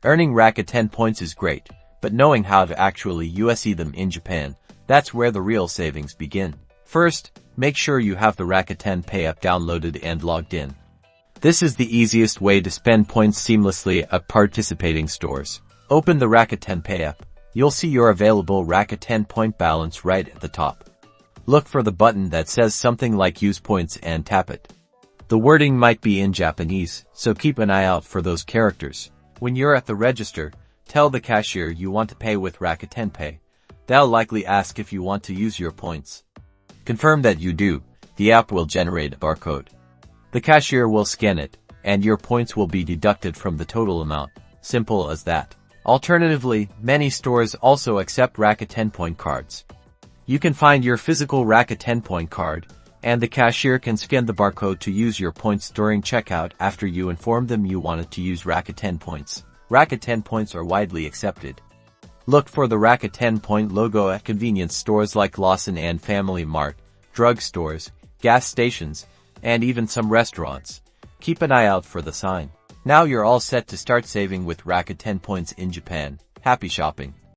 Earning Rakuten points is great, but knowing how to actually use them in Japan, that's where the real savings begin. First, make sure you have the Rakuten Pay App downloaded and logged in. This is the easiest way to spend points seamlessly at participating stores. Open the Rakuten Pay App. You'll see your available Rakuten point balance right at the top. Look for the button that says something like Use Points and tap it. The wording might be in Japanese, so keep an eye out for those characters. When you're at the register, tell the cashier you want to pay with Rakuten Pay. They'll likely ask if you want to use your points. Confirm that you do. The app will generate a barcode. The cashier will scan it, and your points will be deducted from the total amount. Simple as that. Alternatively, many stores also accept Rakuten point cards. You can find your physical Rakuten point card, and the cashier can scan the barcode to use your points during checkout after you inform them you wanted to use Rakuten points. Rakuten points are widely accepted. Look for the Rakuten point logo at convenience stores like Lawson and Family Mart, drug stores, gas stations, and even some restaurants. Keep an eye out for the sign. Now you're all set to start saving with Rakuten points in Japan. Happy shopping!